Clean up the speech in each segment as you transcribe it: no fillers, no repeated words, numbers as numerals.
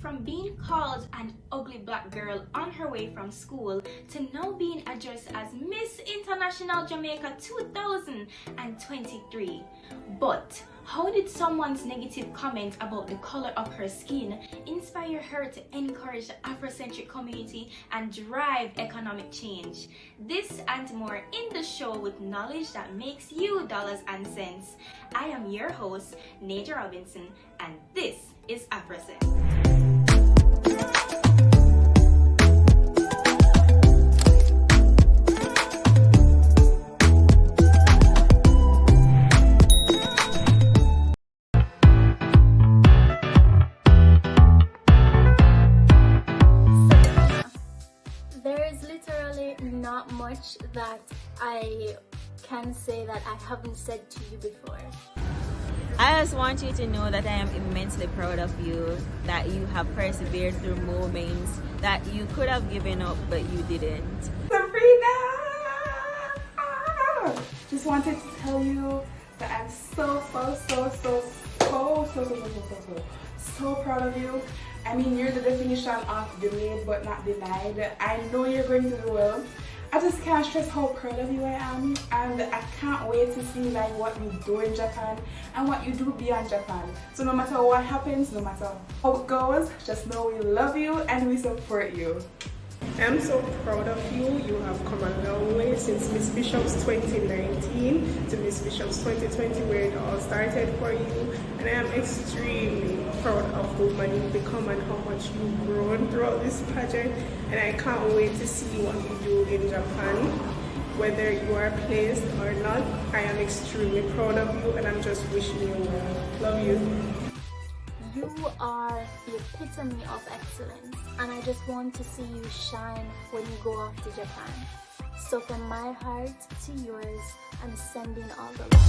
From being called an ugly black girl on her way from school to now being addressed as Miss International Jamaica 2023. But how did someone's negative comment about the color of her skin inspire her to encourage the Afrocentric community and drive economic change? This and more in the show with knowledge that makes you dollars and cents. I am your host, Naja Robinson, and this is Afrocents. There is literally not much that I can say that I haven't said to you before. I just want you to know that I am immensely proud of you, that you have persevered through moments that you could have given up, but you didn't. Sabrina! Just wanted to tell you that I'm so proud of you. I mean, you're the definition of delayed but not denied. I know you're going to do well. I just can't stress how proud of you I am, and I can't wait to see like what you do in Japan and what you do beyond Japan. So no matter what happens, no matter how it goes, just know we love you and we support you. I'm so proud of you. You have come a long way since Miss Bishop's 2019 to Miss Bishop's 2020, where it all started for you. And I am extremely proud of the woman you've become and how much you've grown throughout this pageant. And I can't wait to see what you do in Japan. Whether you are placed or not, I am extremely proud of you and I'm just wishing you well. Love you. You are the epitome of excellence, and I just want to see you shine when you go off to Japan. So from my heart to yours, I'm sending all the love.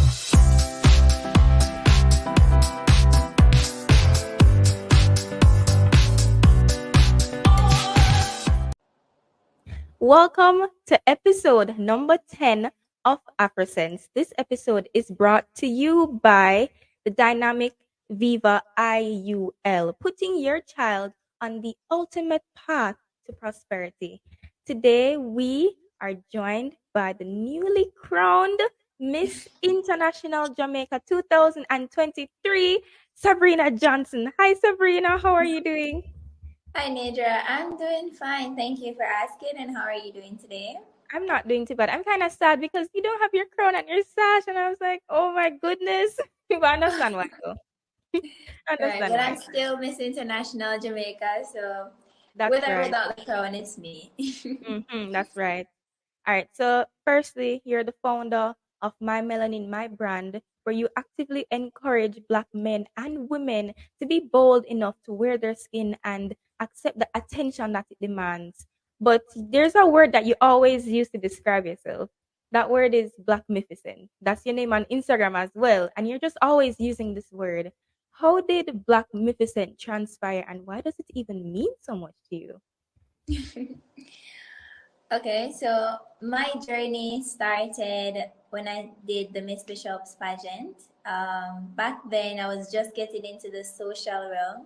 Welcome to episode number 10 of Afrocents. This episode is brought to you by the dynamic Viva IUL, putting your child on the ultimate path to prosperity. Today, we are joined by the newly crowned Miss International Jamaica 2023, Sabrina Johnson. Hi, Sabrina. How are you doing? Hi, Nadra. I'm doing fine. Thank you for asking. And how are you doing today? I'm not doing too bad. I'm kind of sad because you don't have your crown and your sash, and I was like, oh my goodness. But I understand why, though. Right, but I'm still Miss International Jamaica, so that's with or right. without the crown, it's me. That's right. All right. So, firstly, you're the founder of My Melanin, My Brand, where you actively encourage Black men and women to be bold enough to wear their skin and accept the attention that it demands. But there's a word that you always use to describe yourself. That word is Blacknificent. That's your name on Instagram as well. And you're just always using this word. How did Blacknificent transpire, and why does it even mean so much to you? Okay, so my journey started when I did the Miss Bishop's pageant. Back then, I was just getting into the social realm.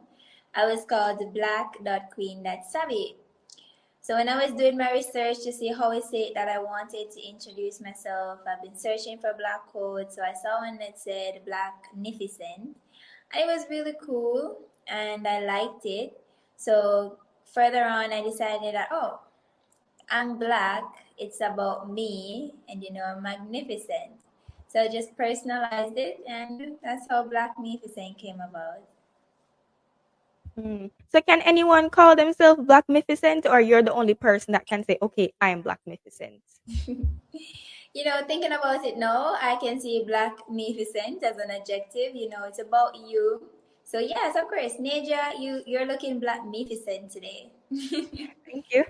I was called Black.Queen.Savvy. So when I was doing my research to see how is it that I wanted to introduce myself, I've been searching for Black code. So I saw one that said Blacknificent. It was really cool and I liked it. So further on, I decided that, I'm Black, it's about me, and I'm magnificent. So I just personalized it, and that's how Blacknificent came about. So can anyone call themselves Blacknificent, or you're the only person that can say, okay, I'm Blacknificent? Thinking about it now, I can see Blacknificent as an adjective. It's about you. So yes, of course, Naja, you're looking Blacknificent today. Thank you.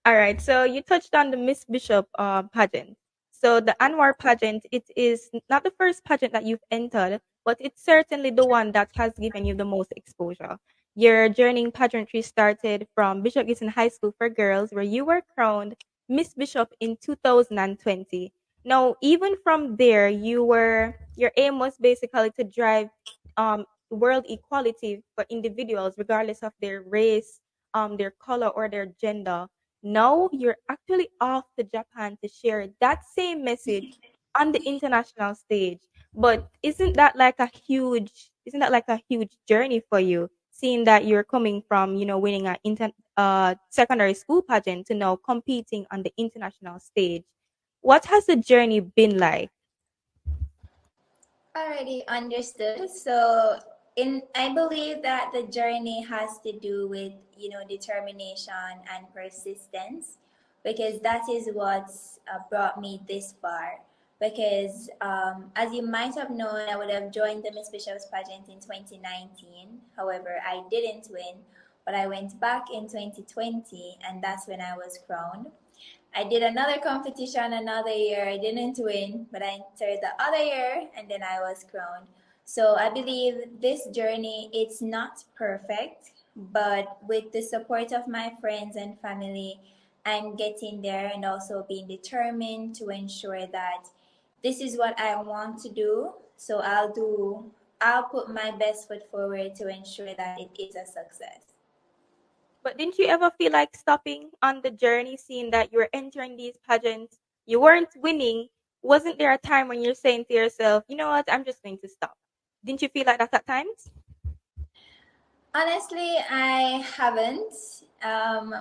All right. So you touched on the Miss Bishop pageant. So the Anwar pageant, it is not the first pageant that you've entered, but it's certainly the one that has given you the most exposure. Your journey in pageantry started from Bishop Gibson High School for Girls, where you were crowned Miss Bishop in 2020. Now, even from there, your aim was basically to drive world equality for individuals, regardless of their race, their color, or their gender. Now you're actually off to Japan to share that same message on the international stage. But isn't that like a huge journey for you, seeing that you're coming from, winning a secondary school pageant to now competing on the international stage? What has the journey been like? Already understood. So in I believe that the journey has to do with, determination and persistence, because that is what's brought me this far. Because as you might have known, I would have joined the Miss Bishop's pageant in 2019. However, I didn't win, but I went back in 2020, and that's when I was crowned. I did another competition another year. I didn't win, but I entered the other year, and then I was crowned. So I believe this journey, it's not perfect, but with the support of my friends and family, I'm getting there and also being determined to ensure that this is what I want to do. So I'll put my best foot forward to ensure that it is a success. But didn't you ever feel like stopping on the journey, seeing that you were entering these pageants, you weren't winning? Wasn't there a time when you're saying to yourself, you know what, I'm just going to stop? Didn't you feel like that at times? Honestly, I haven't.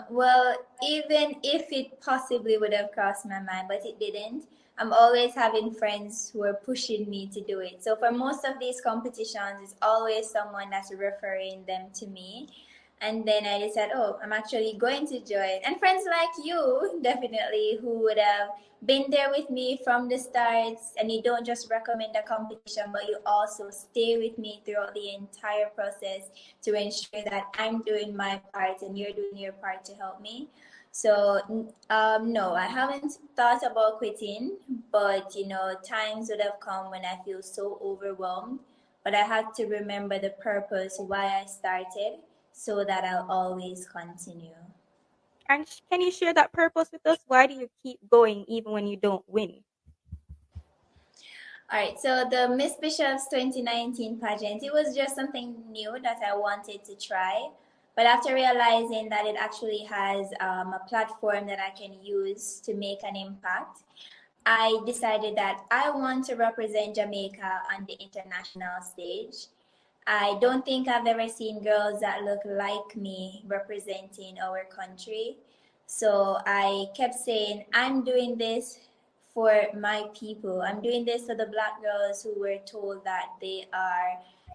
Well, even if it possibly would have crossed my mind, but it didn't. I'm always having friends who are pushing me to do it. So for most of these competitions, it's always someone that's referring them to me. And then I decided, oh, I'm actually going to join. And friends like you, definitely, who would have been there with me from the start, and you don't just recommend a competition, but you also stay with me throughout the entire process to ensure that I'm doing my part and you're doing your part to help me. So no, I haven't thought about quitting, but times would have come when I feel so overwhelmed, but I had to remember the purpose why I started, so that I'll always continue. And can you share that purpose with us? Why do you keep going even when you don't win? All right, so the Miss Bishop's 2019 pageant, it was just something new that I wanted to try. But after realizing that it actually has a platform that I can use to make an impact, I decided that I want to represent Jamaica on the international stage. I don't think I've ever seen girls that look like me representing our country. So I kept saying, I'm doing this for my people. I'm doing this for the black girls who were told that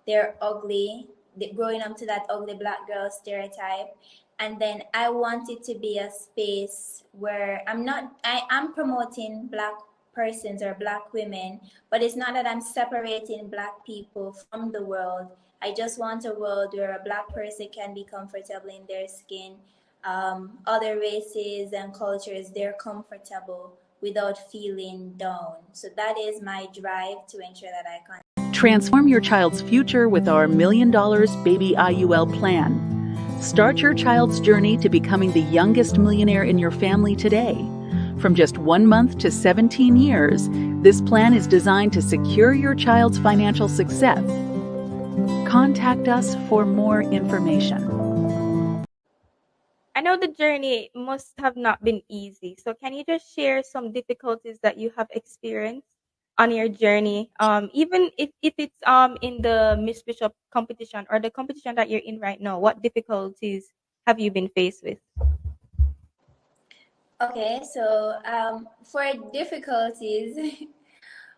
they're ugly, growing up to that ugly black girl stereotype. And then I want it to be a space where I am promoting black persons or black women, but it's not that I'm separating black people from the world. I just want a world where a black person can be comfortable in their skin. Other races and cultures, they're comfortable without feeling down. So that is my drive to ensure that I can. Transform your child's future with our $1 Million Baby IUL plan. Start your child's journey to becoming the youngest millionaire in your family today. From just 1 month to 17 years, this plan is designed to secure your child's financial success. Contact us for more information. I know the journey must have not been easy. So can you just share some difficulties that you have experienced on your journey? Even if it's in the Miss Bishop competition or the competition that you're in right now, what difficulties have you been faced with? Okay, so for difficulties,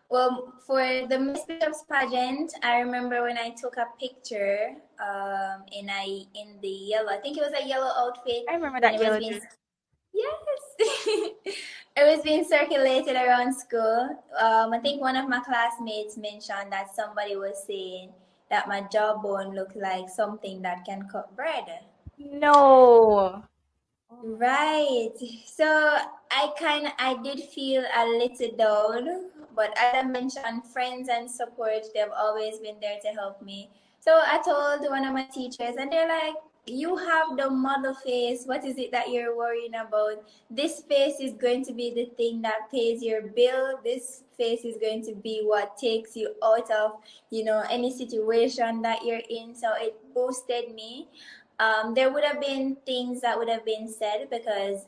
well, for the Miss Bishop's pageant, I remember when I took a picture in the yellow, I think it was a yellow outfit, I remember and that it was yellow being, dress. yes, it was being circulated around school. I think one of my classmates mentioned that somebody was saying that my jawbone looked like something that can cut bread. No. Oh my. Right. So I did feel a little down, but as I mentioned, friends and support, they've always been there to help me. So I told one of my teachers, and they're like, you have the model face. What is it that you're worrying about? This face is going to be the thing that pays your bill. This face is going to be what takes you out of, any situation that you're in. So it boosted me. There would have been things that would have been said because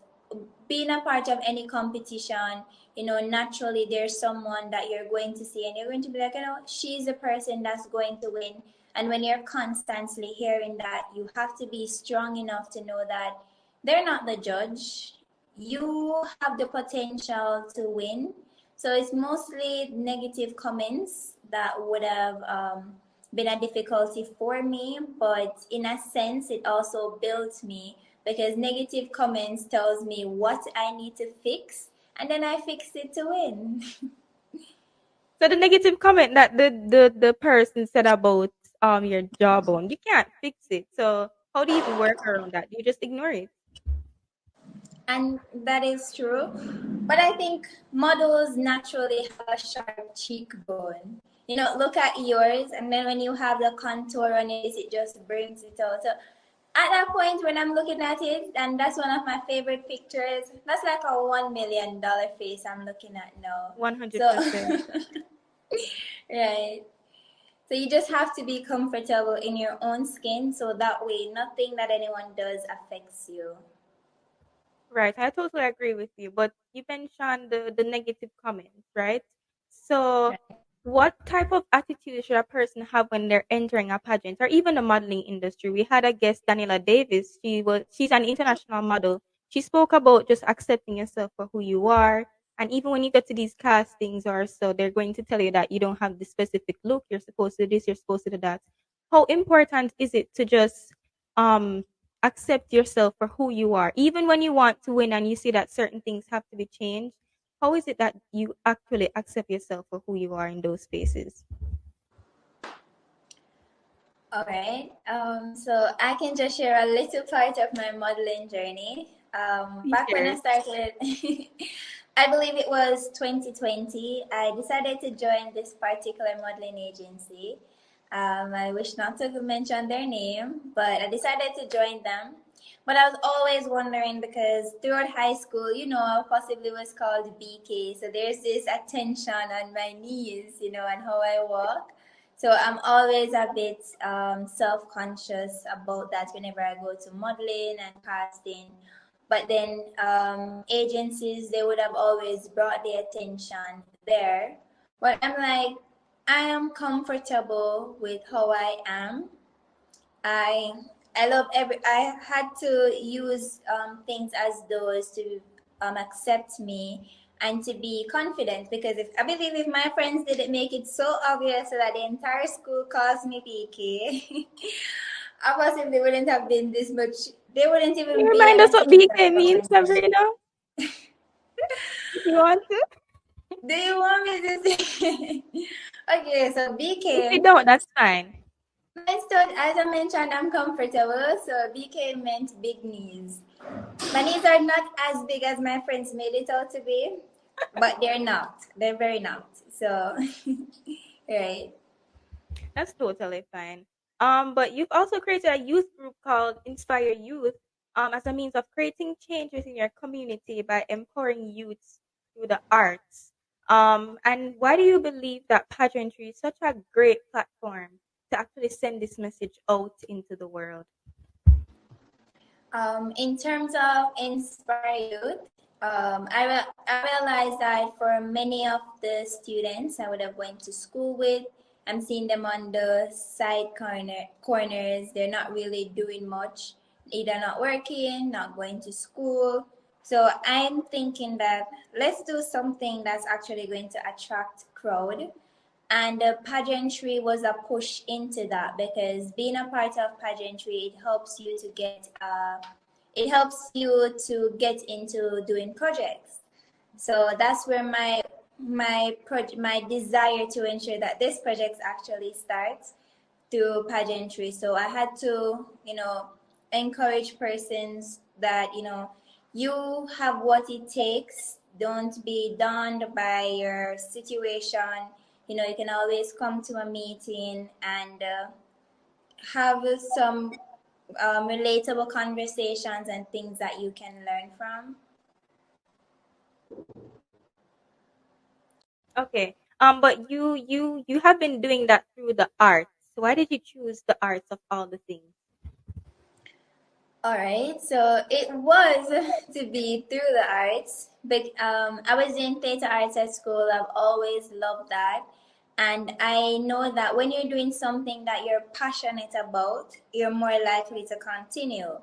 being a part of any competition, naturally there's someone that you're going to see and you're going to be like, she's the person that's going to win. And when you're constantly hearing that, you have to be strong enough to know that they're not the judge. You have the potential to win. So it's mostly negative comments that would have been a difficulty for me, but in a sense, it also built me because negative comments tells me what I need to fix, and then I fix it to win. So the negative comment that the person said about your jawbone, you can't fix it. So how do you even work around that? You just ignore it. And that is true. But I think models naturally have a sharp cheekbone. Look at yours, and then when you have the contour on it just brings it out. So at that point, when I'm looking at it, and that's one of my favorite pictures, that's like a $1 million face I'm looking at now. 100%. Right. So you just have to be comfortable in your own skin, so that way nothing that anyone does affects you. Right, I totally agree with you. But you mentioned the negative comments, right? So, Right. what type of attitude should a person have when they're entering a pageant or even the modeling industry? We had a guest, Daniela Davis. She's an international model. She spoke about just accepting yourself for who you are. And even when you get to these castings or so, they're going to tell you that you don't have the specific look. You're supposed to do this, you're supposed to do that. How important is it to just um accept yourself for who you are, even when you want to win and you see that certain things have to be changed? How is it that you actually accept yourself for who you are in those spaces? All right. So I can just share a little part of my modeling journey. Please Back when share I it. started, I believe it was 2020, I decided to join this particular modeling agency. I wish not to mention their name, but I decided to join them. But I was always wondering because throughout high school, I possibly was called BK. So there's this attention on my knees, and how I walk. So I'm always a bit self-conscious about that whenever I go to modeling and casting. But then agencies, they would have always brought their attention there. But I'm like, I am comfortable with how I am. I I love I had to use things as those to accept me and to be confident because if my friends didn't make it so obvious that the entire school calls me PK, I possibly wouldn't have been this much. There wouldn't Can you even be remind us what anything BK means, Sabrina? If you want to. Do you want me to say? Okay, so If BK. you don't, that's fine. As I mentioned, I'm comfortable, so BK meant big knees. My knees are not as big as my friends made it out to be, but they're not. They're very not. So, right. That's totally fine. But you've also created a youth group called Inspire Youth, as a means of creating change within your community by empowering youths through the arts. And why do you believe that pageantry is such a great platform to actually send this message out into the world? In terms of Inspire Youth, I realized that for many of the students I would have went to school with, I'm seeing them on the corners. They're not really doing much, either not working, not going to school. So I'm thinking that let's do something that's actually going to attract crowd. And pageantry was a push into that because being a part of pageantry, it helps you to get into doing projects. So that's where my desire to ensure that this project actually starts through pageantry. So I had to, encourage persons that, you have what it takes. Don't be daunted by your situation. You can always come to a meeting and have some relatable conversations and things that you can learn from. Okay. But you have been doing that through the arts. Why did you choose the arts of all the things? All right, so it was to be through the arts, but I was in theater arts at school. I've always loved that, and I know that when you're doing something that you're passionate about, you're more likely to continue.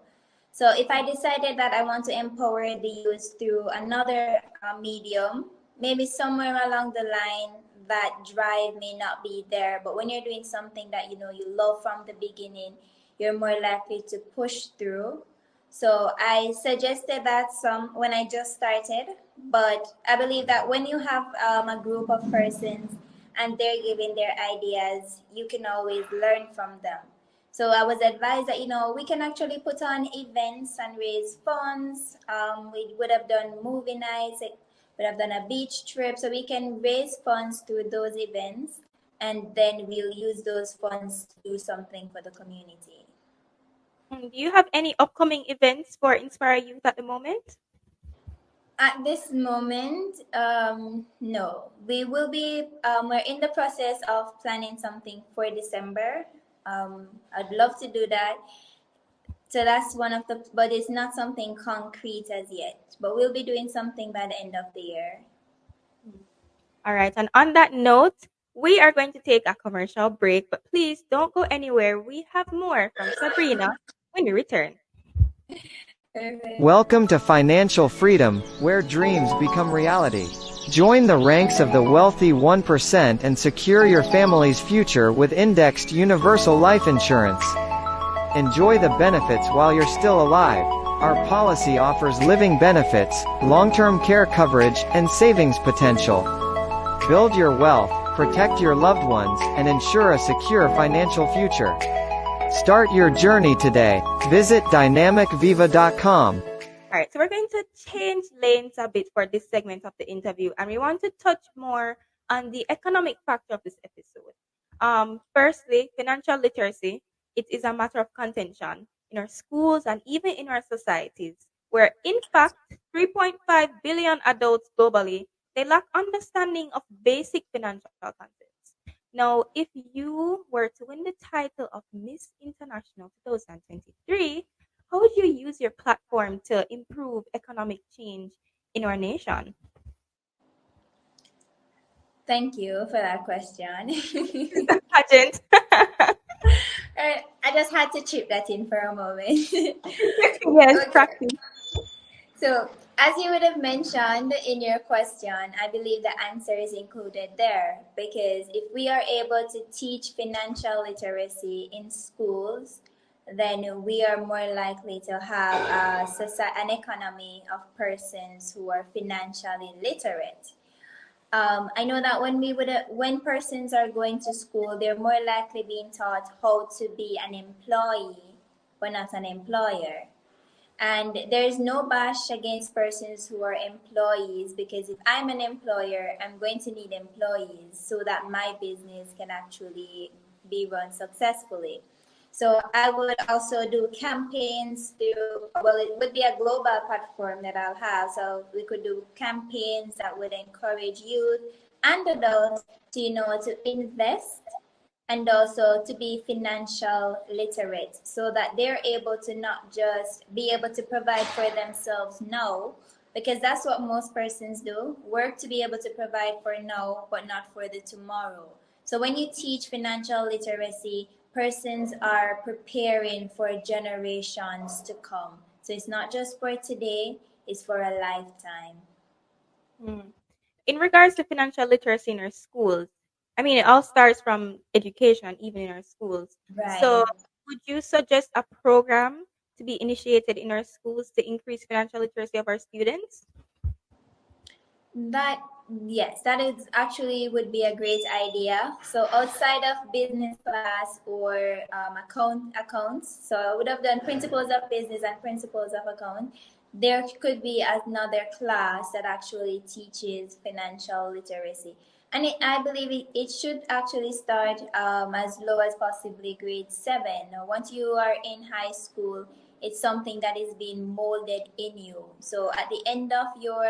So if I decided that I want to empower the youth through another medium, maybe somewhere along the line that drive may not be there, but when you're doing something that you know you love from the beginning, you're more likely to push through. So I suggested that some when I just started, but I believe that when you have a group of persons and they're giving their ideas, you can always learn from them. So I was advised that we can actually put on events and raise funds. We would have done movie nights, would have done a beach trip, so we can raise funds through those events, and then we'll use those funds to do something for the community. Do you have any upcoming events for Inspire Youth at the moment? At this moment, no. We will be. We're in the process of planning something for December. I'd love to do that. So that's one of the, but it's not something concrete as yet. But we'll be doing something by the end of the year. All right. And on that note, we are going to take a commercial break, but please don't go anywhere. We have more from Sabrina when we return. Welcome to Financial Freedom, where dreams become reality. Join the ranks of the wealthy 1% and secure your family's future with indexed universal life insurance. Enjoy the benefits while you're still alive. Our policy offers living benefits, long-term care coverage, and savings potential. Build your wealth, protect your loved ones, and ensure a secure financial future. Start your journey today. Visit dynamicviva.com. All right, so we're going to change lanes a bit for this segment of the interview, and we want to touch more on the economic factor of this episode. Firstly, financial literacy. It is a matter of contention in our schools and even in our societies, where in fact 3.5 billion adults globally, they lack understanding of basic financial concepts. Now, if you were to win the title of Miss International 2023, how would you use your platform to improve economic change in our nation? Thank you for that question. Pageant. I just had to chip that in for a moment. Yes, Okay. practice. So, as you would have mentioned in your question, I believe the answer is included there, because if we are able to teach financial literacy in schools, then we are more likely to have an economy of persons who are financially literate. I know that when persons are going to school, they're more likely being taught how to be an employee, but not an employer. And there's no bash against persons who are employees, because if I'm an employer, I'm going to need employees so that my business can actually be run successfully. So I would also do campaigns through, well, it would be a global platform that I'll have. So we could do campaigns that would encourage youth and adults to invest and also to be financial literate, so that they're able to not just be able to provide for themselves now, because that's what most persons do, work to be able to provide for now, but not for the tomorrow. So when you teach financial literacy, persons are preparing for generations to come. So it's not just for today, it's for a lifetime. In regards to financial literacy in our schools, I mean, it all starts from education, even in our schools. Right. So, would you suggest a program to be initiated in our schools to increase financial literacy of our students? Yes, that is actually would be a great idea. So outside of business class or accounts, so I would have done principles of business and principles of account. There could be another class that actually teaches financial literacy. And I believe it should actually start as low as possibly grade 7. Now, once you are in high school, it's something that is being molded in you. So at the end of your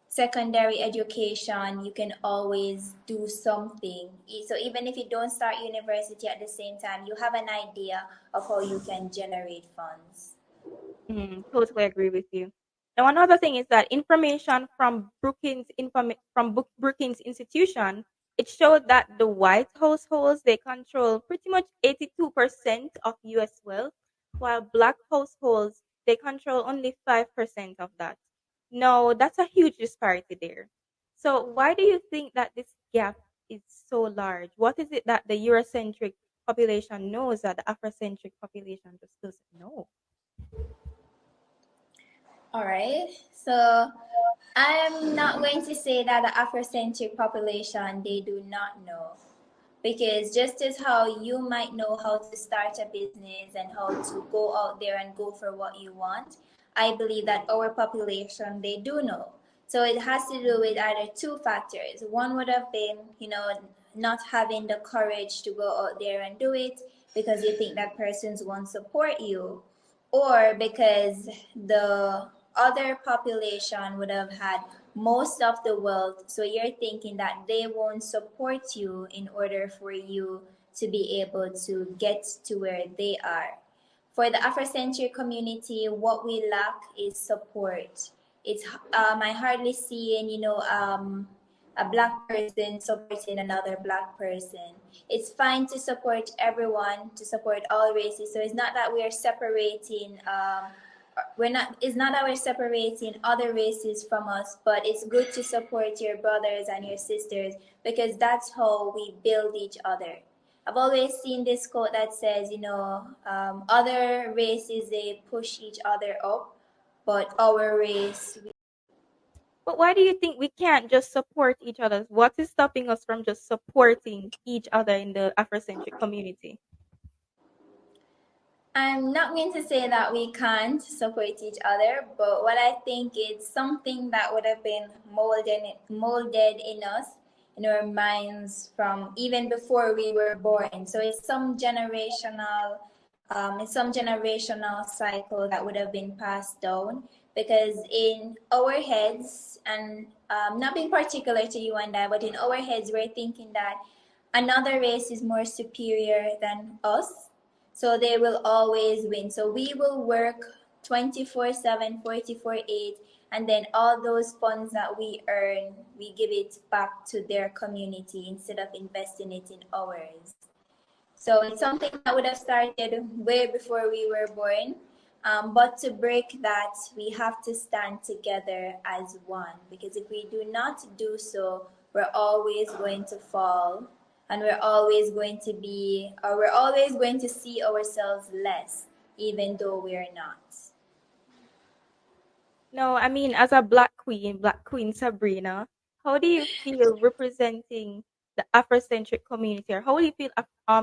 secondary education, you can always do something. So even if you don't start university at the same time, you have an idea of how you can generate funds. Totally agree with you. Now, another thing is that information from Brookings Institution, it showed that the white households they control pretty much 82% of U.S. wealth, while black households they control only 5% of that. No, that's a huge disparity there. So, why do you think that this gap is so large? What is it that the Eurocentric population knows that the Afrocentric population just doesn't know? All right. So I'm not going to say that the Afrocentric population they do not know, because just as how you might know how to start a business and how to go out there and go for what you want, I believe that our population they do know. So it has to do with either two factors. One would have been, not having the courage to go out there and do it because you think that persons won't support you, or because the other population would have had most of the wealth, so you're thinking that they won't support you in order for you to be able to get to where they are. For the Afrocentric community, what we lack is support. It's I hardly seeing a black person supporting another black person. It's fine to support everyone, to support all races. So it's not that we are separating. We're not. It's not that we're separating other races from us, but it's good to support your brothers and your sisters because that's how we build each other. I've always seen this quote that says, other races they push each other up, but our race. But why do you think we can't just support each other? What is stopping us from just supporting each other in the Afrocentric community? I'm not going to say that we can't support each other, but what I think is something that would have been molded in us, in our minds from even before we were born. So it's some generational cycle that would have been passed down because in our heads, and not being particular to you and I, but in our heads, we're thinking that another race is more superior than us, so they will always win. So we will work 24/7, 44/8, and then all those funds that we earn, we give it back to their community instead of investing it in ours. So it's something that would have started way before we were born. But to break that, we have to stand together as one. Because if we do not do so, we're always going to fall, and we're always going to see ourselves less, even though we're not. No, I mean, as a Black Queen Sabrina, how do you feel representing the Afrocentric community, or how do you feel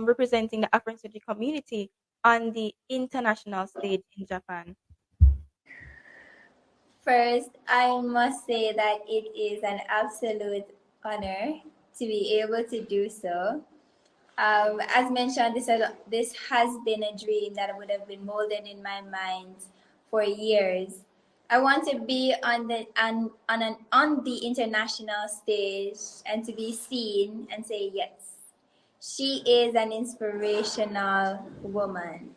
representing the Afrocentric community on the international stage in Japan? First, I must say that it is an absolute honor to be able to do so. As mentioned, this has been a dream that would have been molded in my mind for years. I want to be on the international stage and to be seen and say yes, she is an inspirational woman.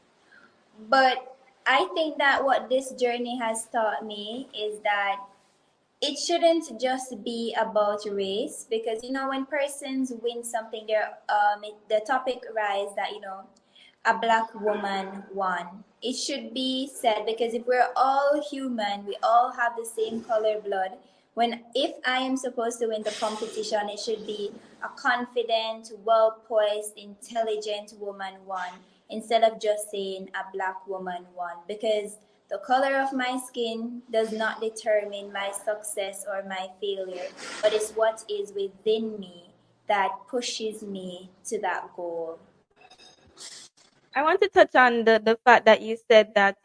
But I think that what this journey has taught me is that it shouldn't just be about race, because when persons win something, the topic rise that a black woman won. It should be said, because if we're all human, we all have the same color blood. If I am supposed to win the competition, it should be a confident, well poised, intelligent woman won, instead of just saying a black woman won, because the color of my skin does not determine my success or my failure, but it's what is within me that pushes me to that goal. I want to touch on the fact that you said that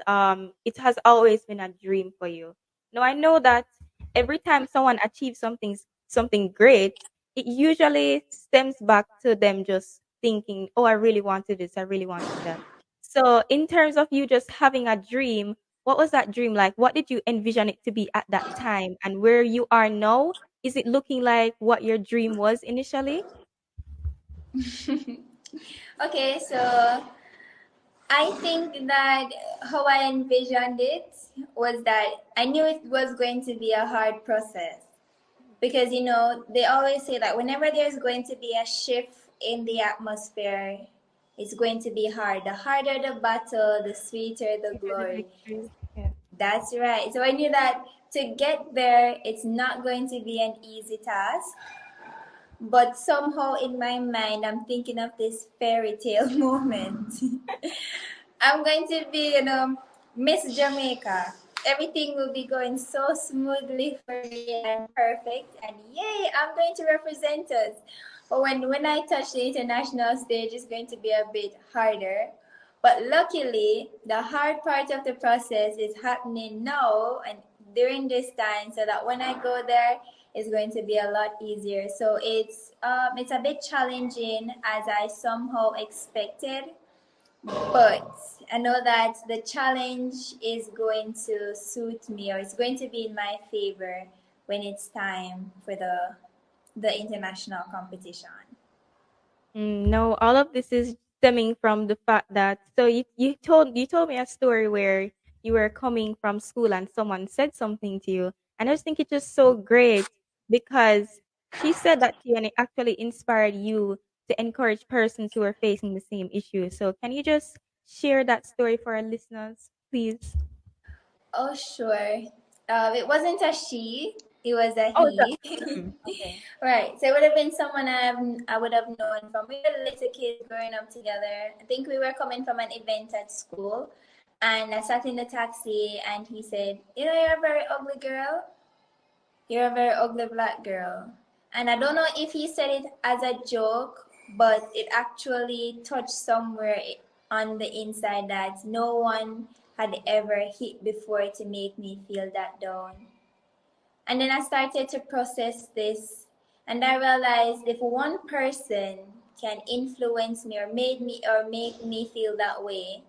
it has always been a dream for you. Now I know that every time someone achieves something great, it usually stems back to them just thinking, oh, I really wanted this, I really wanted that. So, in terms of you just having a dream, what was that dream like? What did you envision it to be at that time? And where you are now, is it looking like what your dream was initially? Okay, so I think that how I envisioned it was that I knew it was going to be a hard process because they always say that whenever there's going to be a shift in the atmosphere, it's going to be hard. The harder the battle, the sweeter the Before the glory. victory. Yeah. That's right. So I knew that to get there, it's not going to be an easy task. But somehow in my mind, I'm thinking of this fairy tale moment. I'm going to be, Miss Jamaica. Everything will be going so smoothly for me and perfect. And yay, I'm going to represent us. But when I touch the international stage, it's going to be a bit harder. But luckily, the hard part of the process is happening now and during this time, so that when I go there, it's going to be a lot easier. So it's a bit challenging as I somehow expected, but I know that the challenge is going to suit me, or it's going to be in my favor when it's time for the international competition. No, all of this is stemming from the fact that so you told me a story where you were coming from school and someone said something to you, and I just think it's just so great because she said that to you and it actually inspired you to encourage persons who are facing the same issue. So can you just share that story for our listeners, please? Oh, sure. It wasn't a she, it was a Oh, it's he. okay. Right. So it would have been someone I would have known from we were little kids growing up together. I think we were coming from an event at school, and I sat in the taxi, and he said, "You're a very ugly girl. You're a very ugly black girl." And I don't know if he said it as a joke, but it actually touched somewhere on the inside that no one had ever hit before to make me feel that down. And then I started to process this, and I realized if one person can influence me or make me feel that way,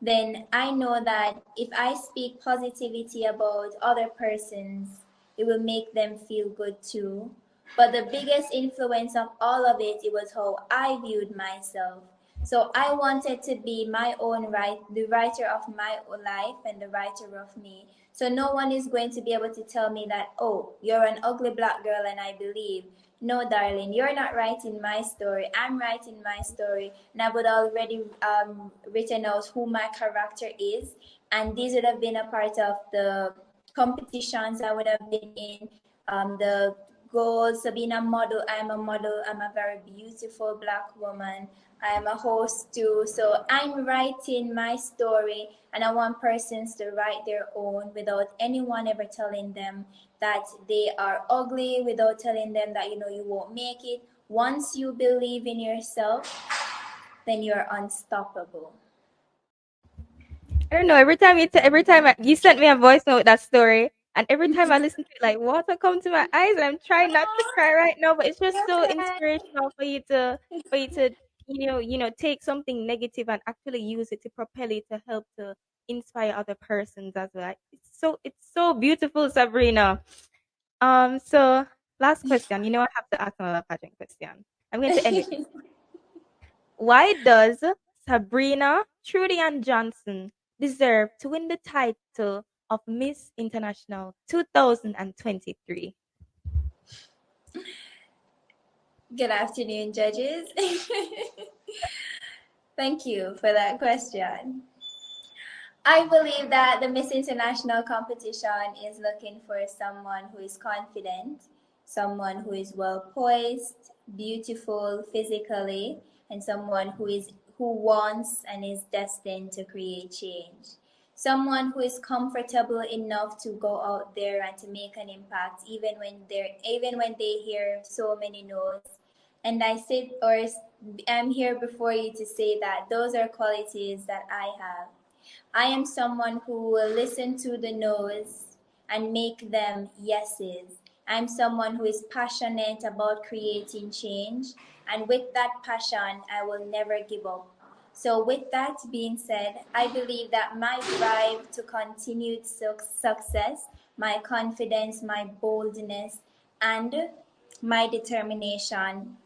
then I know that if I speak positivity about other persons, it will make them feel good too. But the biggest influence of all of it, it was how I viewed myself. So I wanted to be my own the writer of my own life and the writer of me. So no one is going to be able to tell me that, oh, you're an ugly black girl and I believe. No, darling, you're not writing my story. I'm writing my story. And I would already written out who my character is. And these would have been a part of the competitions I would have been in, the goals. So being a model, I'm a model. I'm a very beautiful black woman. I'm a host too. So I'm writing my story, and I want persons to write their own without anyone ever telling them that they are ugly, without telling them that you won't make it. Once you believe in yourself, then you're unstoppable. I don't know. Every time you sent me a voice note with that story, and every time I listen to it, like water come to my eyes, and I'm trying not to cry right now. But it's just so inspirational for you to take something negative and actually use it to propel it to help to inspire other persons as well. Like, it's so beautiful, Sabrina. So last question. I have to ask another pageant question. I'm going to end with why does Sabrina Trudy Ann Johnson deserve to win the title of Miss International 2023? Good afternoon, judges. Thank you for that question. I believe that the Miss International competition is looking for someone who is confident, someone who is well poised, beautiful physically, and someone who wants and is destined to create change. Someone who is comfortable enough to go out there and to make an impact even when they hear so many no's. And I'm here before you to say that those are qualities that I have. I am someone who will listen to the no's and make them yeses. I'm someone who is passionate about creating change, and with that passion, I will never give up. So, with that being said, I believe that my drive to continued success, my confidence, my boldness, and my determination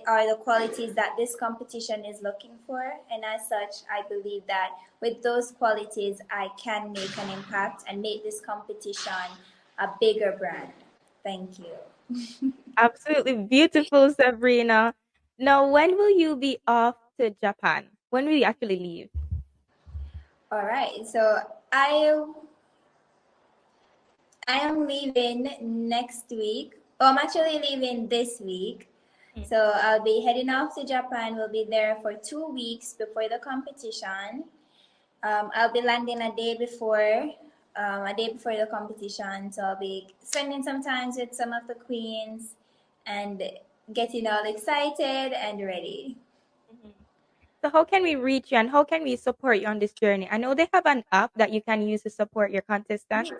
are the qualities that this competition is looking for. And as such, I believe that with those qualities, I can make an impact and make this competition a bigger brand. Thank you. Absolutely beautiful, Sabrina. Now, when will you be off to Japan? When will you actually leave? All right. So I am leaving next week. Oh, I'm actually leaving this week. So I'll be heading off to Japan. We'll be there for 2 weeks before the competition. I'll be landing a day before the competition. So I'll be spending some time with some of the queens and getting all excited and ready. So how can we reach you and how can we support you on this journey? I know they have an app that you can use to support your contestant.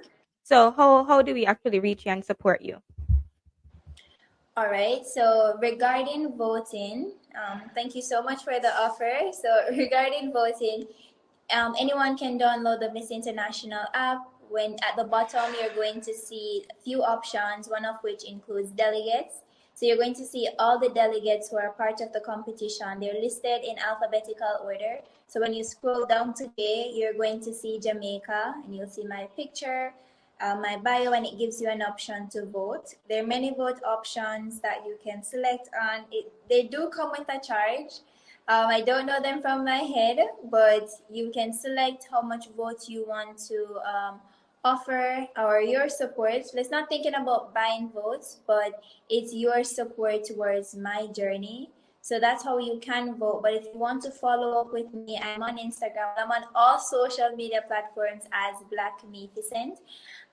So how do we actually reach you and support you? All right. So regarding voting, thank you so much for the offer. So regarding voting, anyone can download the Miss International app. When at the bottom, you're going to see a few options, one of which includes delegates. So you're going to see all the delegates who are part of the competition. They're listed in alphabetical order. So when you scroll down today, you're going to see Jamaica, and you'll see my picture, my bio, and it gives you an option to vote. There are many vote options that you can select on. They do come with a charge. I don't know them from my head, but you can select how much vote you want to offer or your support. Let's not thinking about buying votes, but it's your support towards my journey. So that's how you can vote. But if you want to follow up with me, I'm on Instagram. I'm on all social media platforms as Black Magnificent.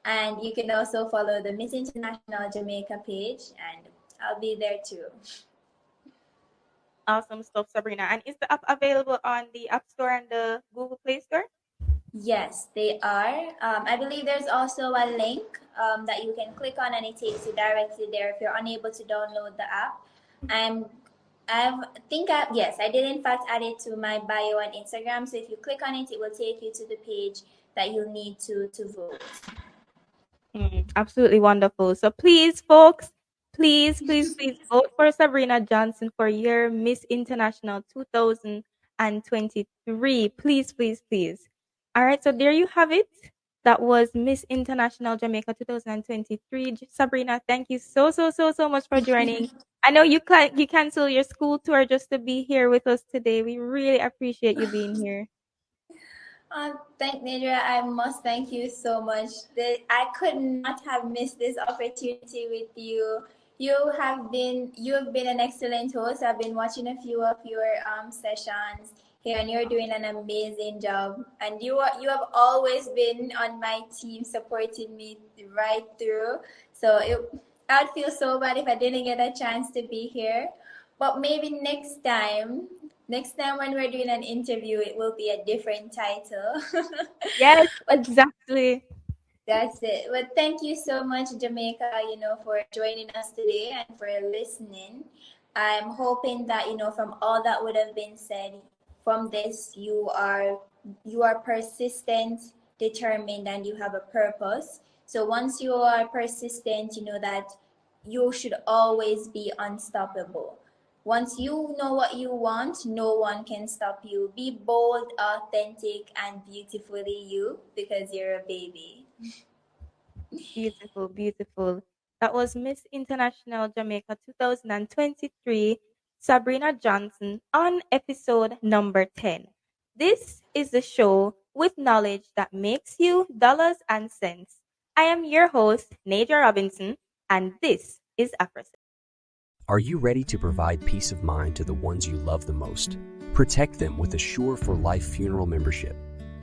And you can also follow the Miss International Jamaica page, and I'll be there too. Awesome stuff, Sabrina. And is the app available on the App Store and the Google Play Store? Yes, they are. I believe there's also a link that you can click on, and it takes you directly there if you're unable to download the app. Yes, I did in fact add it to my bio on Instagram. So if you click on it, it will take you to the page that you need to vote. Absolutely wonderful. So please, folks, please vote for Sabrina Johnson for your Miss International 2023. Please. All right, so there you have it. That was Miss International Jamaica 2023. Sabrina, thank you so much for joining. I know you cancel your school tour just to be here with us today. We really appreciate you being here. Thank Nadra. I must thank you so much. I could not have missed this opportunity with you. You have been an excellent host. I've been watching a few of your sessions here, and you're doing an amazing job. And you have always been on my team, supporting me right through. So I'd feel so bad if I didn't get a chance to be here. But maybe next time when we're doing an interview, it will be a different title. Yes, exactly. That's it. But thank you so much, Jamaica, for joining us today and for listening. I'm hoping that, from all that would have been said from this, you are persistent, determined, and you have a purpose. So once you are persistent, you know that you should always be unstoppable. Once you know what you want, no one can stop you. Be bold, authentic, and beautifully you, because you're a baby. Beautiful. That was Miss International Jamaica 2023, Sabrina Johnson, on episode number 10. This is the show with knowledge that makes you dollars and cents. I am your host, Nadia Robinson, and this is Afrocents. Are you ready to provide peace of mind to the ones you love the most? Protect them with Assure for Life funeral membership.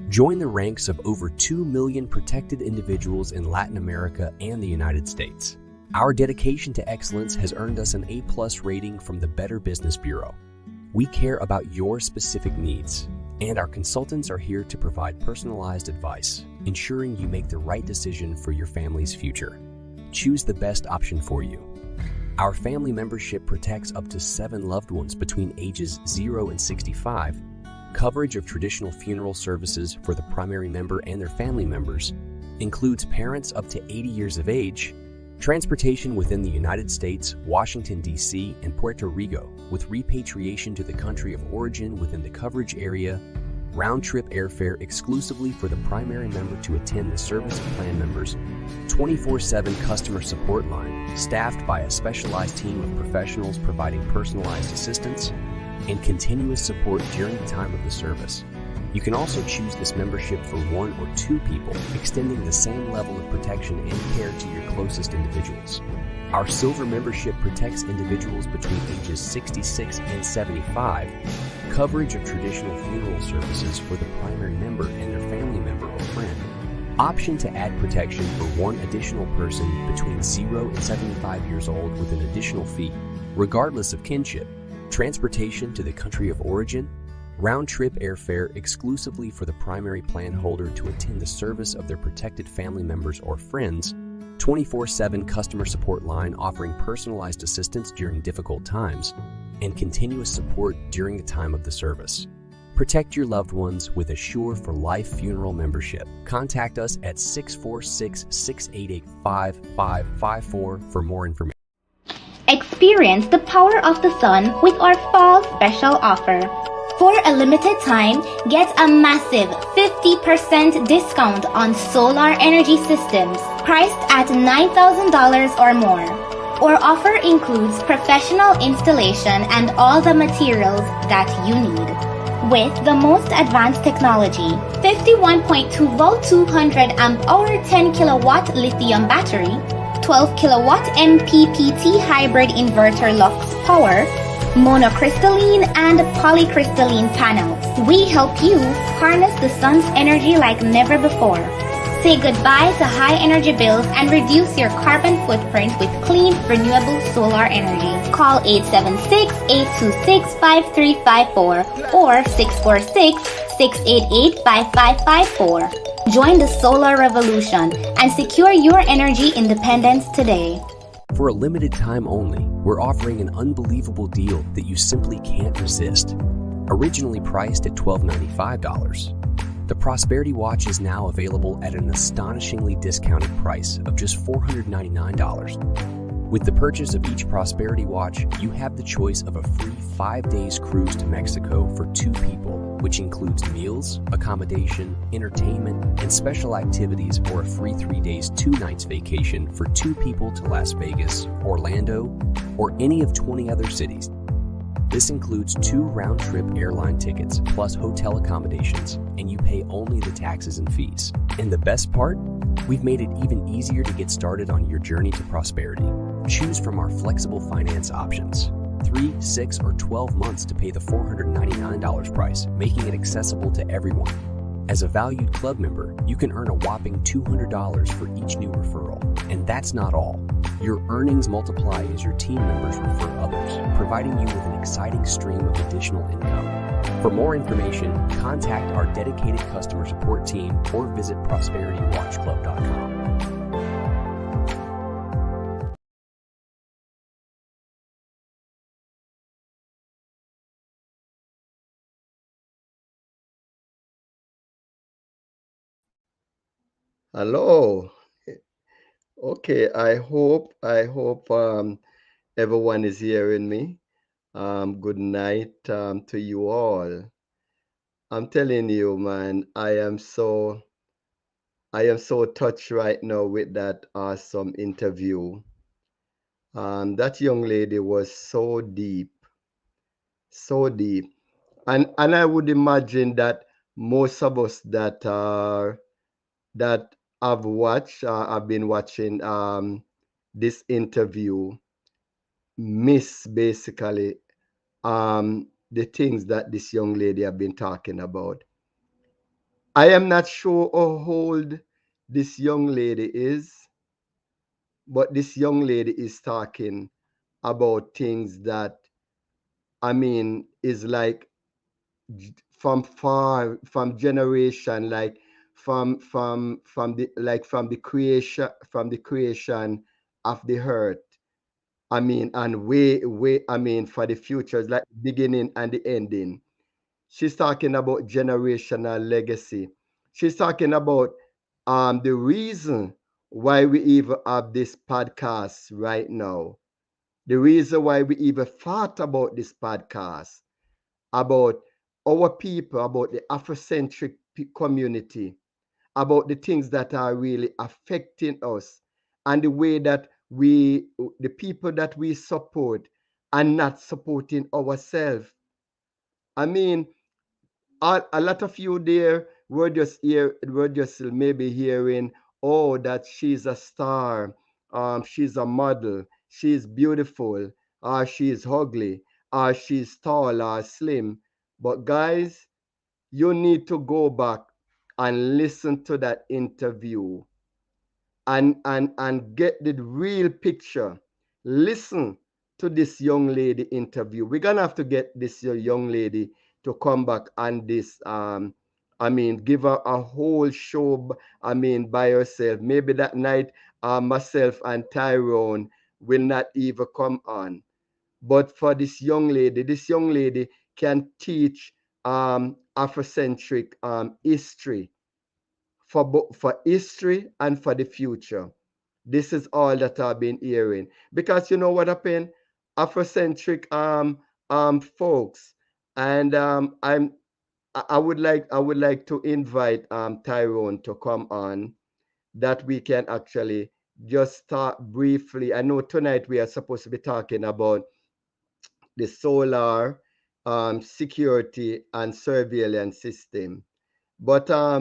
Join the ranks of over 2 million protected individuals in Latin America and the United States. Our dedication to excellence has earned us an A+ rating from the Better Business Bureau. We care about your specific needs, and our consultants are here to provide personalized advice, ensuring you make the right decision for your family's future. choose the best option for you. Our family membership protects up to 7 loved ones between ages 0 and 65, coverage of traditional funeral services for the primary member and their family members, includes parents up to 80 years of age, transportation within the United States, Washington, D.C., and Puerto Rico, with repatriation to the country of origin within the coverage area, round-trip airfare exclusively for the primary member to attend the service of plan members, 24/7 customer support line staffed by a specialized team of professionals providing personalized assistance, and continuous support during the time of the service. You can also choose this membership for 1 or 2 people, extending the same level of protection and care to your closest individuals. Our silver membership protects individuals between ages 66 and 75, coverage of traditional funeral services for the primary member and their family member or friend, option to add protection for 1 additional person between 0 and 75 years old with an additional fee, regardless of kinship, transportation to the country of origin, round-trip airfare exclusively for the primary plan holder to attend the service of their protected family members or friends, 24/7 customer support line offering personalized assistance during difficult times, and continuous support during the time of the service. Protect your loved ones with Assure for Life Funeral membership. Contact us at 646-688-5554 for more information. Experience the power of the sun with our fall special offer. For a limited time, get a massive 50% discount on solar energy systems priced at $9,000 or more. Our offer includes professional installation and all the materials that you need. With the most advanced technology, 51.2 volt 200 amp hour 10 kilowatt lithium battery, 12 kilowatt MPPT hybrid inverter Lux power, monocrystalline and polycrystalline panels. We help you harness the sun's energy like never before. Say goodbye to high energy bills and reduce your carbon footprint with clean, renewable solar energy. Call 876-826-5354 or 646-688-5554. Join the solar revolution and secure your energy independence today. For a limited time only, we're offering an unbelievable deal that you simply can't resist. Originally priced at $1,295, the Prosperity Watch is now available at an astonishingly discounted price of just $499. With the purchase of each Prosperity Watch, you have the choice of a free 5 days cruise to Mexico for 2 people, which includes meals, accommodation, entertainment, and special activities, or a free 3 days, 2 nights vacation for 2 people to Las Vegas, Orlando, or any of 20 other cities. This includes 2 round-trip airline tickets plus hotel accommodations, and you pay only the taxes and fees. And the best part? We've made it even easier to get started on your journey to prosperity. Choose from our flexible finance options. 3, 6, or 12 months to pay the $499 price, making it accessible to everyone. As a valued club member, you can earn a whopping $200 for each new referral. And that's not all. Your earnings multiply as your team members refer others, providing you with an exciting stream of additional income. For more information, contact our dedicated customer support team or visit prosperitywatchclub.com. Hello. Okay, I hope everyone is hearing me. Good night to you all. I'm telling you, man, I am so touched right now with that awesome interview. That young lady was so deep, and I would imagine that most of us that I've been watching this interview miss basically the things that this young lady have been talking about. I am not sure how old this young lady is, but this young lady is talking about things that I mean is like from far from generation, like from the creation of the earth. I mean, and I mean, for the future, it's like the beginning and the ending. She's talking about generational legacy. She's talking about the reason why we even have this podcast right now. The reason why we even thought about this podcast, about our people, about the Afrocentric community, about the things that are really affecting us, and the way that the people that we support, are not supporting ourselves. I mean, a lot of you there were just maybe hearing, oh, that she's a star, she's a model, she's beautiful, or she's ugly, or she's tall or slim. But guys, you need to go back and listen to that interview, and get the real picture. Listen to this young lady interview. We're gonna have to get this young lady to come back and this I mean, give her a whole show. I mean, by herself. Maybe that night, myself and Tyrone will not even come on. But for this young lady can teach Afrocentric history, for history and for the future. This is all that I've been hearing. Because you know what happened? Afrocentric folks. And I would like to invite Tyrone to come on, that we can actually just start briefly. I know tonight we are supposed to be talking about the solar security and surveillance system. But I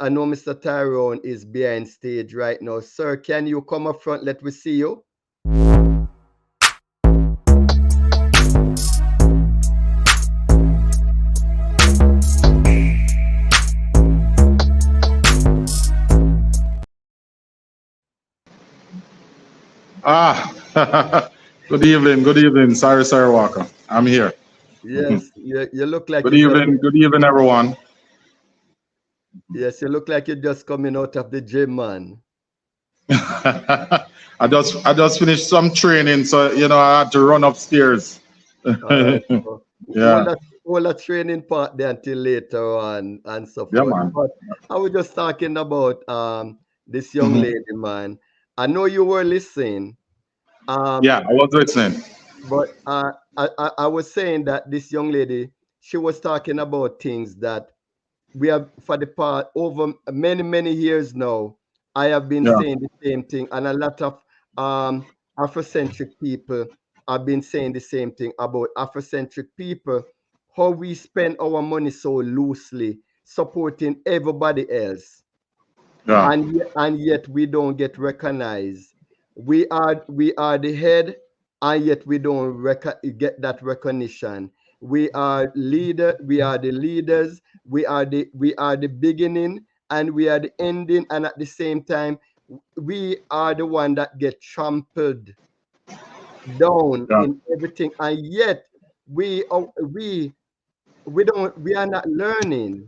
know Mr. Tyrone is behind stage right now. Sir, can you come up front? Let me see you. Good evening. Sorry, Walker. I'm here. Yes, you look like you just. Good evening, everyone. Yes, you look like you're just coming out of the gym, man. I just finished some training, so I had to run upstairs. All right. So Yeah, all that training part there until later on and so yeah, forth. man. But I was just talking about this young Mhm. lady, man. I know you were listening. Um, Yeah, I was listening. but I was saying that this young lady, she was talking about things that we have for the past over many years now. I have been Yeah, saying the same thing, and a lot of Afrocentric people have been saying the same thing about Afrocentric people, how we spend our money so loosely, supporting everybody else, yeah, and yet we don't get recognized. We are the head, and yet we don't get that recognition. We are the leaders, we are the beginning, and we are the ending, and at the same time we are the one that get trampled down yeah, in everything, and yet we are not learning.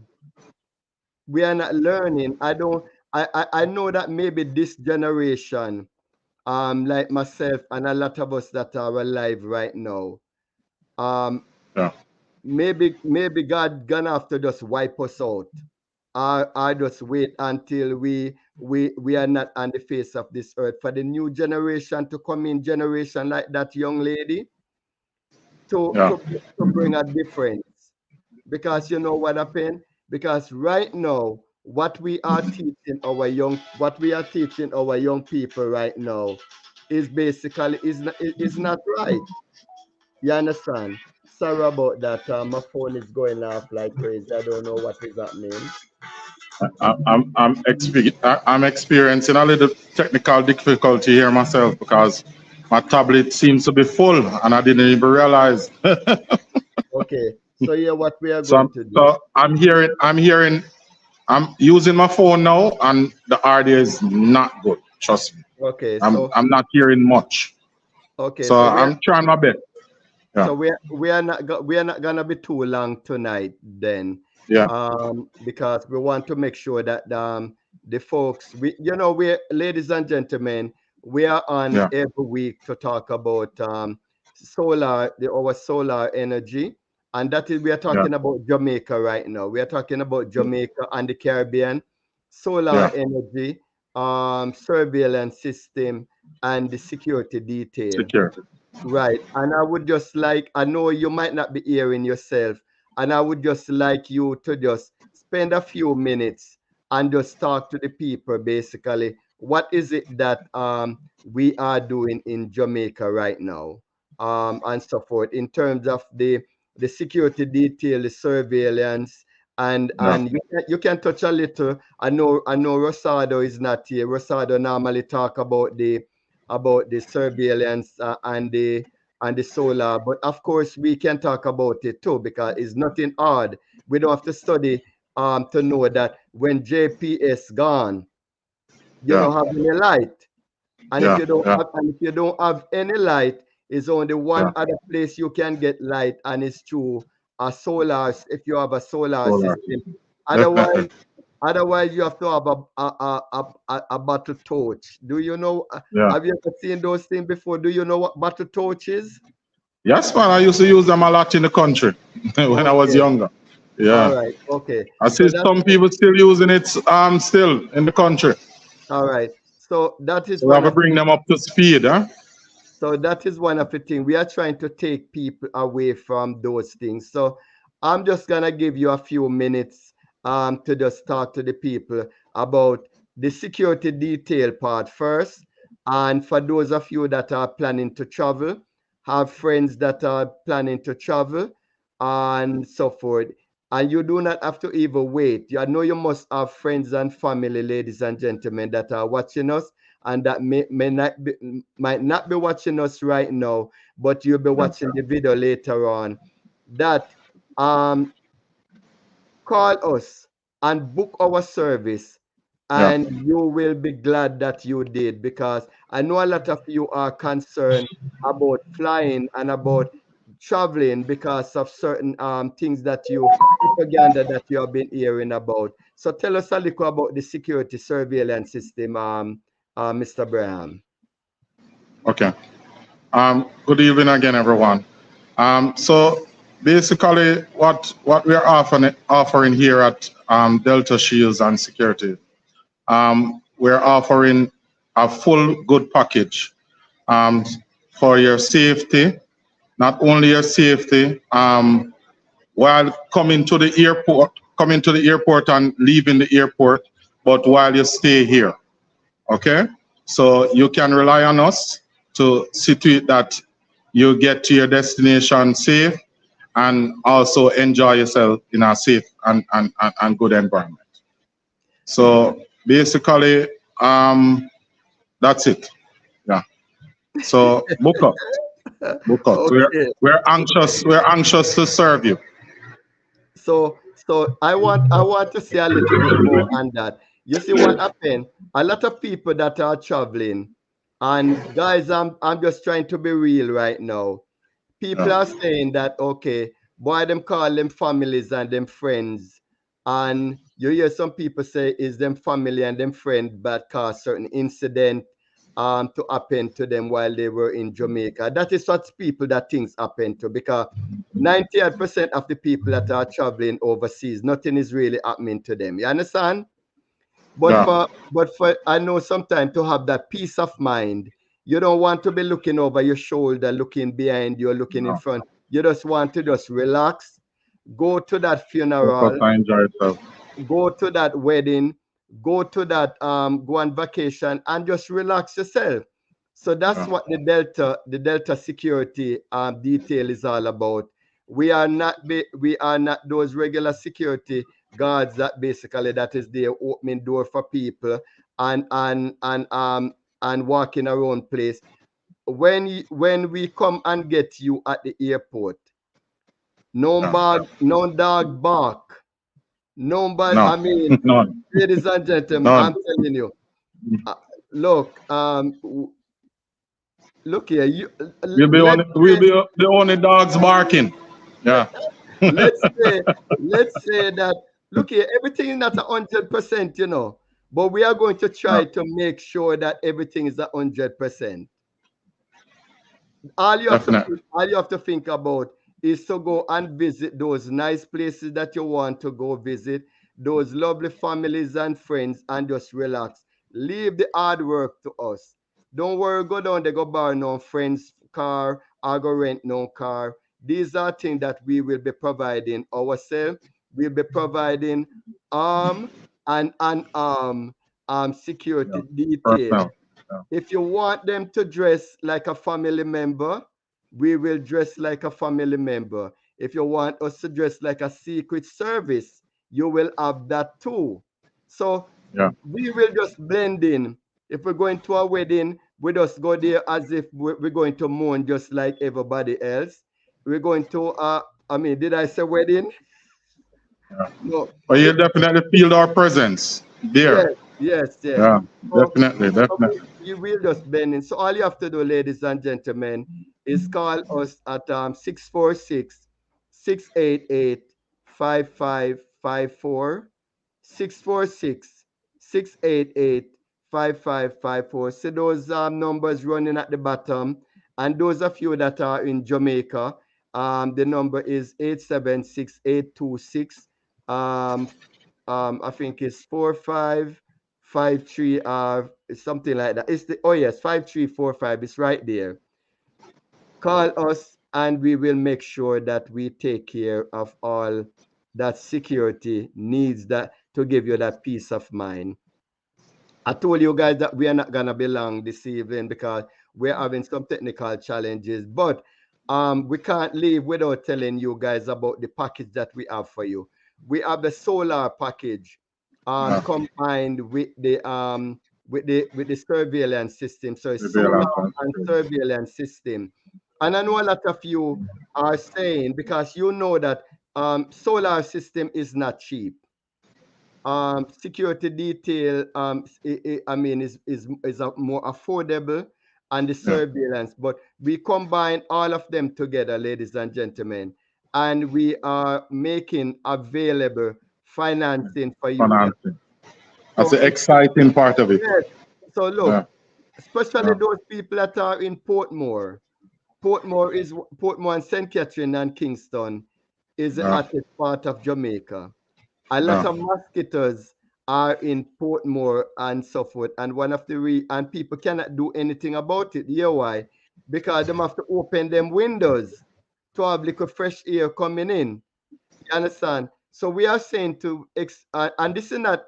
We are not learning. I know that maybe this generation, like myself and a lot of us that are alive right now, um yeah, maybe God gonna have to just wipe us out. I just wait until we are not on the face of this earth, for the new generation to come in, generation like that young lady, to yeah, to to bring a difference. Because you know what happened? Because right now, what we are teaching our young people right now is basically is not right. You understand? Sorry about that. My phone is going off like crazy. I don't know what is happening. I'm experiencing a little technical difficulty here myself because my tablet seems to be full and I didn't even realize. Okay. So yeah, what we are So going to do. I'm using my phone now and the audio is not good. Trust me. Okay. I'm not hearing much. Okay. So So I'm trying my best. Yeah, we are not gonna be too long tonight then, yeah, because we want to make sure that the folks, we ladies and gentlemen, We are on Yeah. every week to talk about our solar energy, and that is we are Yeah. talking about Jamaica right now. We are talking about Jamaica and the Caribbean, solar Yeah. energy, surveillance system, and the security detail. Security. Right. And I would just like, I know you might not be hearing yourself, and I would just like you to just spend a few minutes and just talk to the people basically. What is it that we are doing in Jamaica right now? And so forth in terms of the security detail, the surveillance, and Yeah. you can touch a little. I know Rosado is not here. Rosado normally talk about the surveillance and the solar. But of course, we can talk about it too because it's nothing hard. We don't have to study to know that when JPS gone, you Yeah. don't have any light. And if Yeah. you don't Yeah. have any light, it's only one Yeah. other place you can get light, and it's through a solar. If you have a solar Solar. system, Definitely. otherwise, you have to have a battle torch. Do you know? Yeah. Have you ever seen those things before? Do you know what battle torch is? Yes, man. I used to use them a lot in the country when I was Okay. younger. All Yeah. right. Okay. I So see that's some people still using it still in the country. all right. So that is So we have one to of bring them up to speed, huh? the things we are trying to take people away from those things. So I'm just gonna give you a few minutes to just talk to the people about the security detail part first. And for those of you that are planning to travel, have friends that are planning to travel, and so forth. And you do not have to even wait. I know you must have friends and family, ladies and gentlemen, that are watching us and that might not be watching us right now, but you'll be Yeah. watching the video later on. That um call us and book our service, Yeah. and you will be glad that you did, because I know a lot of you are concerned about flying and about traveling because of certain things that you propaganda that you have been hearing about. So tell us a little about the security surveillance system, Mr. Braham. Okay. Good evening again, everyone. So basically, what we're offering here at Delta Shields and Security, we're offering a full good package um, for your safety. Not only your safety, while coming to the airport and leaving the airport, but while you stay here. Okay, so you can rely on us to situate that you get to your destination safe and also enjoy yourself in a safe and good environment. So basically, that's it. Yeah. So book up, book up. Okay. We're anxious to serve you. So I want to say a little bit more on that. You see what happened? A lot of people that are traveling, and guys, I'm just trying to be real right now. People Yeah. are saying that okay, boy, them call them families and them friends, and you hear some people say is them family and them friend but cause certain incident to happen to them while they were in Jamaica. That is what people that things happen to, because 98% of the people that are traveling overseas, nothing is really happening to them. You understand? But Yeah. for I know sometimes to have that peace of mind, you don't want to be looking over your shoulder, looking behind you, looking in No. front. You just want to just relax, go to that Focus funeral, and enjoy yourself. go to that wedding, go to that go on vacation and just relax yourself. So that's Yeah. what the Delta security detail is all about. We are not those regular security guards that basically that is there opening door for people and walking around place. When we come and get you at the airport, Yeah. Yeah. no dog bark. Nobody, No. I mean, None. ladies and gentlemen, None. I'm telling you, uh, look, look here, let's We'll say, be the only dogs barking. Yeah. let's say, let's say that, look here, everything is not 100%, but we are going to try to make sure that everything is 100%. Definitely. All you have to think about is to go and visit those nice places that you want to go visit, those lovely families and friends, and just relax. Leave the hard work to us. Don't worry, go down there, go borrow no friend's car or go rent no car. These are things that we will be providing ourselves. We'll be providing arm and unarmed security detail. Personnel. Yeah. If you want them to dress like a family member, we will dress like a family member. If you want us to dress like a secret service, you will have that too. So Yeah. we will just blend in. If we're going to a wedding, we just go there as if we're going to mourn just like everybody else. We're going to, did I say wedding? Yeah. No. But you definitely feel our presence Yes, there. yes, yes. Yeah, So, definitely, so definitely. you will just bend in. So all you have to do, ladies and gentlemen, is call us at 646 See those numbers running at the bottom. And those of you that are in Jamaica, the number is 876-826 I think it's 4553 something like that. It's the, oh yes, 5345. It's right there. Call us and we will make sure that we take care of all that security needs that to give you that peace of mind. I told you guys that we are not gonna be long this evening because we're having some technical challenges, but we can't leave without telling you guys about the package that we have for you. We have the solar package Yeah. combined with the surveillance system. So it's solar Surveillance and and security. surveillance system. And I know a lot of you are saying, because you know that solar system is not cheap. Security detail is a more affordable, and the Yeah. surveillance, but we combine all of them together, ladies and gentlemen, and we are making available financing for you guys. Financing. That's So the exciting part of it. yes, so Yeah. look, especially Yeah. those people that are in Portmore. Portmore and St. Catherine and Kingston is the Yeah. hottest part of Jamaica. A lot Yeah. of mosquitoes are in Portmore and so forth. And one of the and people cannot do anything about it. You know why? Because they have to open them windows to have little fresh air coming in. You understand? So we are saying and this is not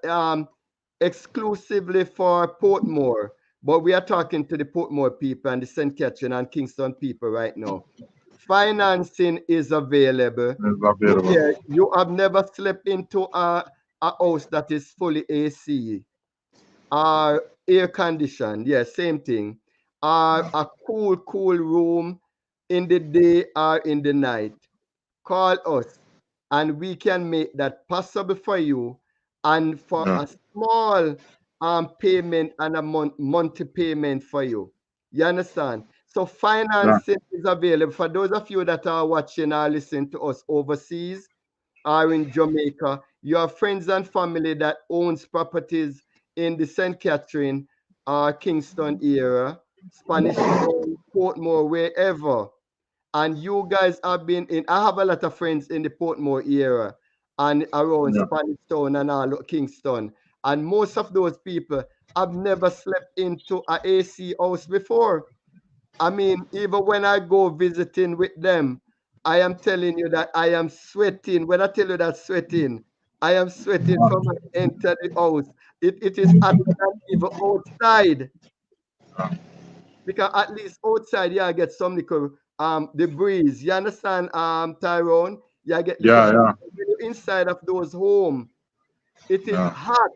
exclusively for Portmore, but we are talking to the Portmore people and the St. Catherine and Kingston people right now. Financing is available. It's available. Yeah, you have never slept into a house that is fully AC or air conditioned. Yeah, same thing. Or a cool room in the day or in the night. Call us and we can make that possible for you, and for Yeah. a small payment and a monthly payment for you. You understand? So Yeah. financing is available for those of you that are watching or listening to us overseas or in Jamaica. You have friends and family that owns properties in the St. Catherine or Kingston area, Spanish Town, Portmore, wherever. And you guys have been in, I have a lot of friends in the Portmore area and around Yeah. Spanish Town and all Kingston. And most of those people have never slept into a AC house before. I mean, even when I go visiting with them, I am telling you that I am sweating. When I tell you that sweating, I am sweating from I enter the house. It is hotter than even outside, because at least outside, yeah, I get some little the breeze. You understand, Tyrone? Yeah, I get little Yeah. breeze. Yeah. When you're inside of those home, it is Yeah. hot.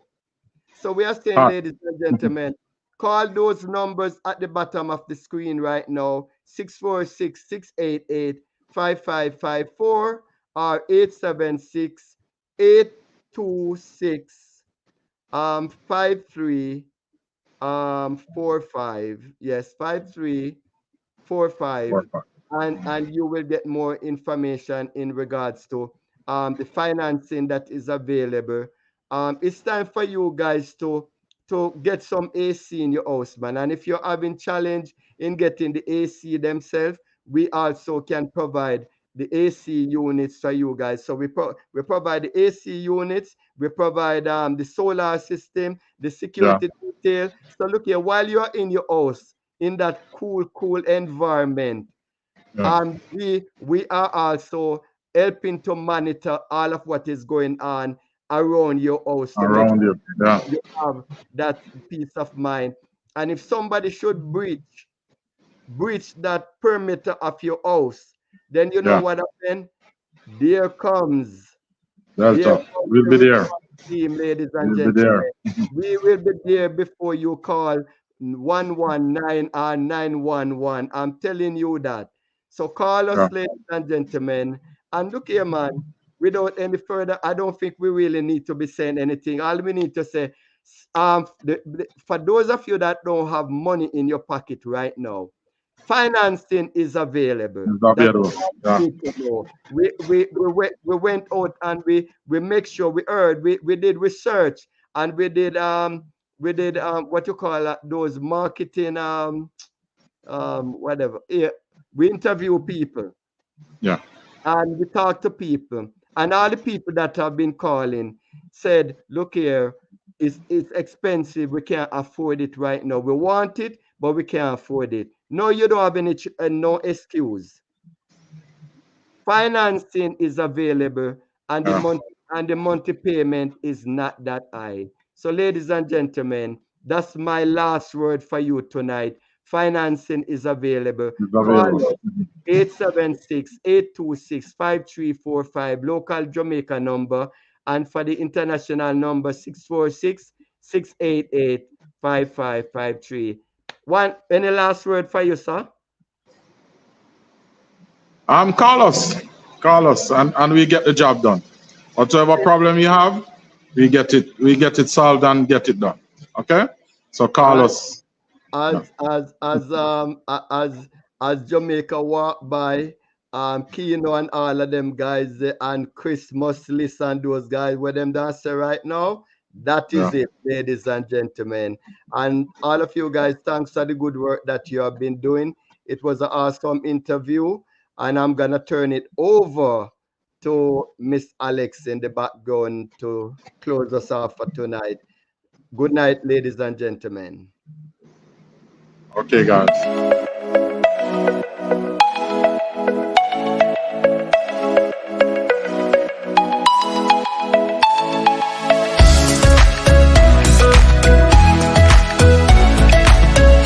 So we are saying, Hot. ladies and gentlemen, call those numbers at the bottom of the screen right now: 646-688-5554 or 876-826 53 45. Yes, 5345. Work hard. And you will get more information in regards to the financing that is available. It's time for you guys to to get some AC in your house, man. And if you're having challenge in getting the AC themselves, we also can provide the AC units for you guys. So we provide the AC units, we provide the solar system, the security detail. So look here, while you're in your house, in that cool environment, we are also helping to monitor all of what is going on around your house to make Around sure you. Yeah. you have that peace of mind. And if somebody should breach that perimeter of your house, then you know what happened? There comes there Delta. comes We'll the be there. response team, ladies and We'll be there. gentlemen. We will be there before you call 119 or 911. I'm telling you that. So call Yeah. us, ladies and gentlemen. And look here, man, without any further, I don't think we really need to be saying anything. All we need to say, for those of you that don't have money in your pocket right now, financing is available. It's That's available. all Yeah. you need to know. We went out and we make sure we heard, we did research, and we did what you call those marketing whatever. Yeah, we interview people Yeah. and we talk to people, and all the people that have been calling said, look here, it's expensive, we can't afford it right now. We want it, but we can't afford it. No, you don't have any no excuse. Financing is available, and the monthly payment is not that high. So, ladies and gentlemen, that's my last word for you tonight. Financing is available. It's Call available. us 876-826-5345, local Jamaica number, and for the international number 646-688-5553. Any last word for you, sir? Call us. Call us and we get the job done. Whatever problem you have, we get it solved and get it done. Okay? So call us. As Jamaica walk by, Keno and all of them guys and Christmas list and those guys where them dance right now. That is it, ladies and gentlemen. And all of you guys, thanks for the good work that you have been doing. It was an awesome interview, and I'm gonna turn it over to Miss Alex in the background to close us off for tonight. Good night, ladies and gentlemen. Okay, guys.